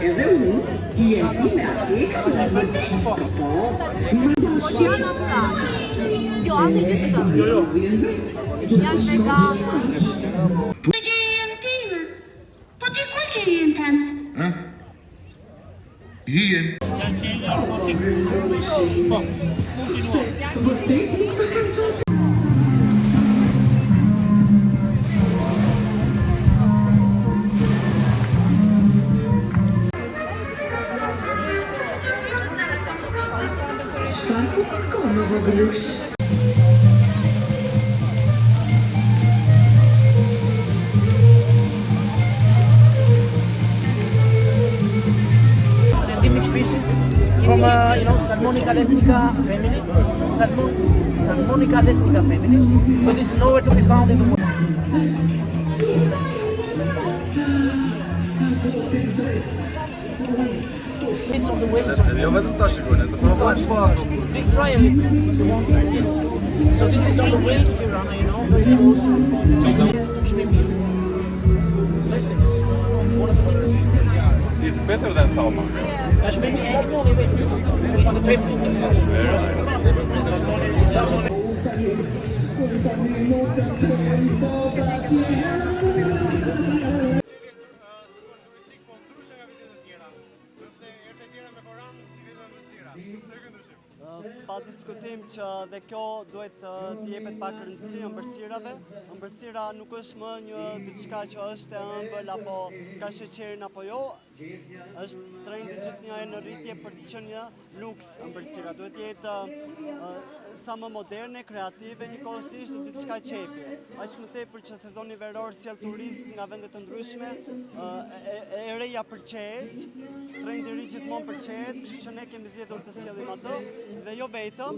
Edhe unë, jeti me ati ka në vëzit, po, Jo, asë i gjithë të gëmë. Janë me gama. Në që jenë tijë, po ti ku që jenë të në? Hien. Çfarë kërkon në vogëlush? Endemic species from Salmonica letnica family. Salmonica letnica family. So this is nowhere to be found in the world. This on the way. Please try a little bit. Yes. So this is on the way to Tirana, very close to shrimp here. Blessings. It's better than salmon. Maybe salmon, it's a favorite. Pa diskutim që dhe kjo duhet të jepet pak rëndësi ëmbëlsirave. Ëmbëlsira nuk është më një diçka që është e ëmbël apo ka sheqerin apo jo. Është trendi gjithnjëherë në rritje për të qenë një luks ëmbëlsira. Duhet jetë sa më moderne, kreative, njëkohësisht dhe diçka qefi. Aq më tepër që sezoni veror sjell turistë nga vende të ndryshme, e reja pëlqejet, trendi i ri gjithmonë pëlqejet, kështu që ne kemi zgjedhur të sjellim atë dhe jo vetëm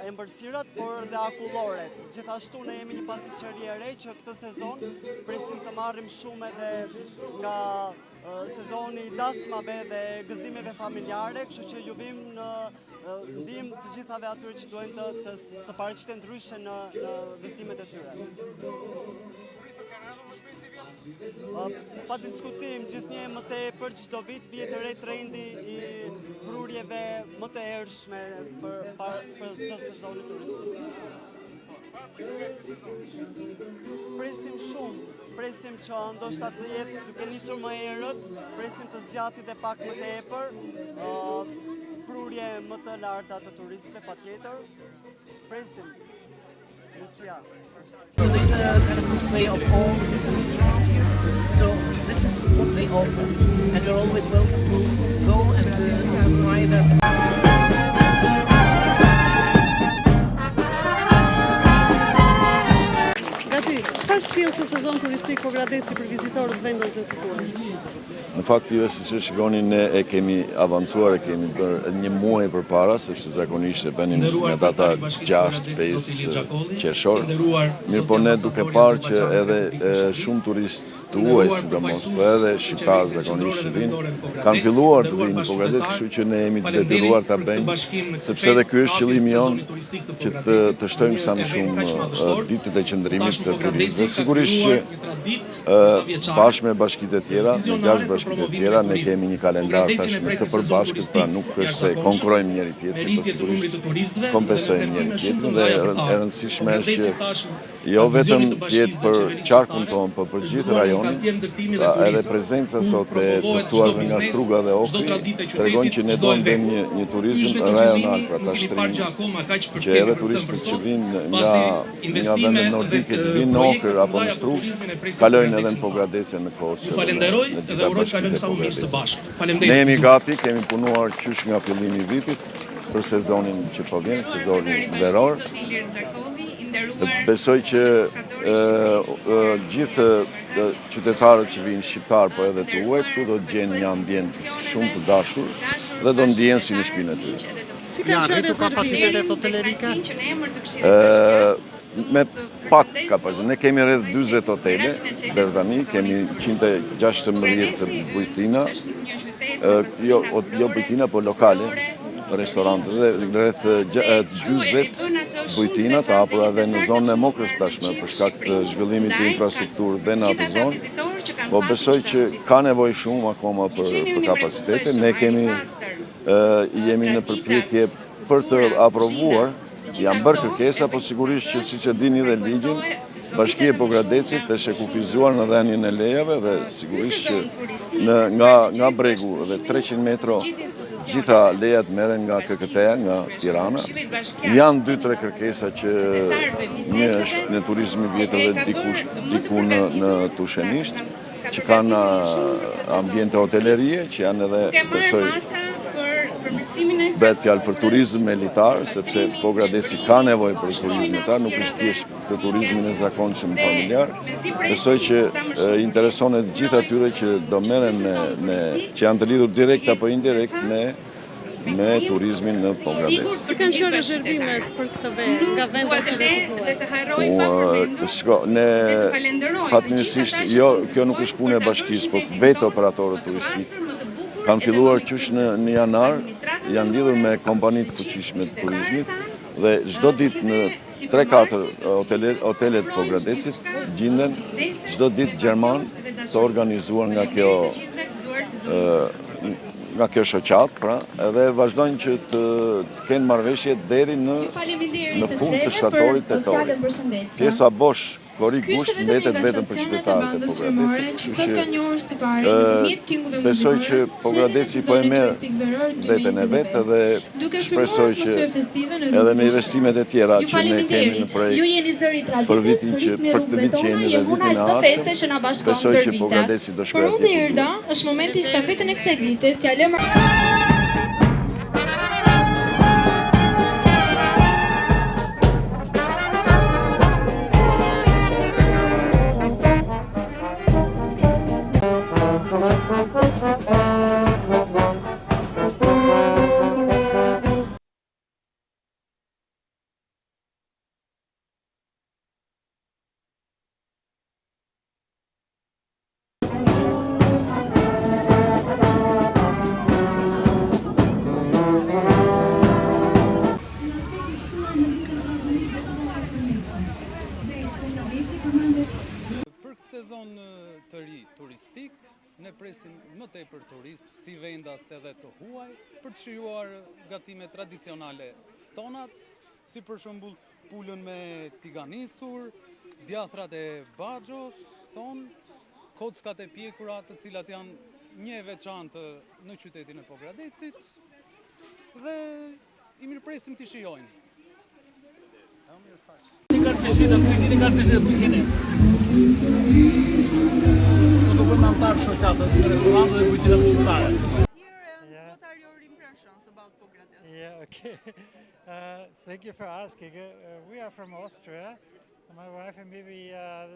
ëmbëlsirat, por dhe akulloret. Gjithashtu ne jemi një pasqyri e re që këtë sezon presim të marrim shumë edhe nga sezoni i dasmave dhe gëzimeve familjare, kështu që ju vim në ndihmë të gjithave atyre që duhen të paraqiten ndryshe në gëzimet e tyre. Pa diskutim, gjithnjë më tepër çdo vit vjet e re trendi i prurjeve më të ershme për këtë sezon turistik. Presim shumë, presim që ndoshta të jetë duke nisur më herët, presim të zgjati dhe pak më tepër, prurje më të larta të turistëve patjetër. Presim. Mundësia. So there's a kind of display of all the businesses around here. So this is what they offer, and you're always welcome to go and try their. Çfarë sjell këtë sezon turistik Pogradeci për vizitorët vendosur të tuaj? Në fakt ju si që shikoni ne e kemi avancuar, e kemi bërë një muaj përpara, sepse zakonisht e bënin nga data 6-5 qershor. Mirë po ne duke parë që edhe shumë turistë të huaj, sidomos, po edhe shqiptarë zakonisht që vinë, kanë filluar të vinë në Pogradec, kështu që ne jemi detyruar ta bëjmë, sepse edhe ky është qëllimi jonë që të shtojmë sa më shumë ditët e qëndrimit të turistëve. Sigurisht që bashkë me bashkitë e tjera, me 6 bashkitë e tjera, ne kemi një kalendar tashmë të përbashkët, pra nuk është se konkurrojmë njëri tjetrin, por sigurisht kompensojmë njëri tjetrin dhe e rëndësishme është që jo vetëm tjetë për qarkun tonë, por për gjithë rajonin, edhe prezenca sot e të ftuarve nga Struga dhe Ohri tregon që ne do bëjmë një turizëm rajonal, pra ta shtrim që edhe turistët që vinë nga vendet nordike që vinë në Ohër apo në Strugë, kalojnë edhe në Pogradecë në Korçë. Ju falenderoj dhe uroj kalojmë sa më mirë së bashku. Ne jemi gati, kemi punuar qysh nga fillimi i vitit për sezonin që po vjen, sezonin veror. Besoj që gjithë qytetarët që vinë shqiptar, po edhe të huaj, këtu do të gjenë një ambient shumë të dashur dhe do ndjen si në shtëpinë e tyre. Ja rritur kapacitetet hotelerike? Me pak kapacitet. Ne kemi rreth 40 hotele deri tani, kemi 116 bujtina, jo bujtina, po lokale, restorante dhe rreth 40 bujtina të hapura edhe në zonën e Mokrës tashmë për shkak të zhvillimit të infrastrukturë dhe në atë zonë. Po besoj që ka nevojë shumë akoma për kapacitete. Ne jemi në përpjekje për të aprovuar, janë bërë kërkesa, po sigurisht që siç e dini dhe ligjin, Bashkia e Pogradecit është e kufizuar në dhënien e lejave dhe sigurisht që nga bregu dhe 300 metro gjitha lejat merren nga KKT-ja, nga Tirana. Janë 2-3 kërkesa që një është në turizmi vjetër dhe diku në Tushenisht, që kanë ambiente hotelerie, që janë edhe, besoj, bëhet fjalë për turizëm elitar, sepse Pogradeci ka nevojë për turizëm elitar, nuk është thjesht këtë turizmin e zakonshëm familjar. Besoj që intereson e gjithë atyre që do merren që janë të lidhur direkt apo indirekt me turizmin në Pogradec. Si kanë qenë rezervimet për këtë vend nga vendasit e Shko, ne fatmirësisht, kjo nuk është punë e bashkisë, po vetë operatorët turistikë kanë filluar qysh në janar, janë lidhur me kompanitë fuqishme të turizmit dhe çdo ditë në 3-4 hotelet Pogradecit gjenden çdo ditë gjerman të organizuar nga kjo shoqat, pra, edhe vazhdojnë që të kenë marrëveshje deri në fund të shtatorit tetor. Pjesa bosh Korrik Gusht mbetet vetëm për qytetarët e Pogradecit. Besoj që Pogradeci po e merr veten e vetë dhe shpresoj që edhe me investimet e tjera që ne kemi në projekt për vitin për këtë vit që jemi dhe vitin e ardhshëm, besoj që Pogradeci do shkojë atje. Por Erda, është momenti i stafetën e kësaj dite t'ja lëmë sezon të ri turistik, ne presim më tepër turistë, si vendas edhe të huaj, për të shijuar gatime tradicionale tonat, si për shembull pulën me tiganisur, djathrat e Baxhos ton, kockat e pjekura, të cilat janë një e veçantë në qytetin e Pogradecit, dhe i mirëpresim t'i shijojnë. What are your impressions about Pogradec? Yeah, okay. Thank you for asking. We are from Austria. My wife and me, we have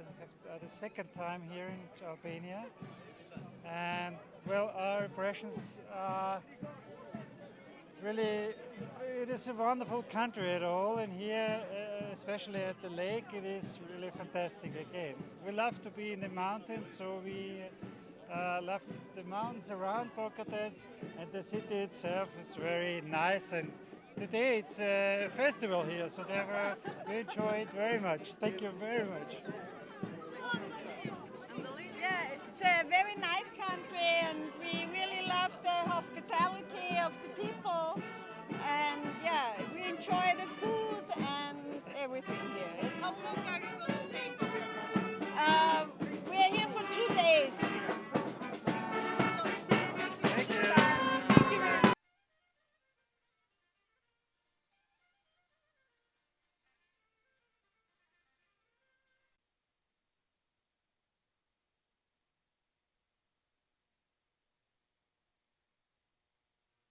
the second time here in Albania. And, well, our impressions are really, it is a wonderful country at all, and here, especially at the lake, it is really fantastic again. We love to be in the mountains, so we love the mountains around Pogradec, and the city itself is very nice. And today it's a festival here, so therefore we enjoy it very much. Thank you very much.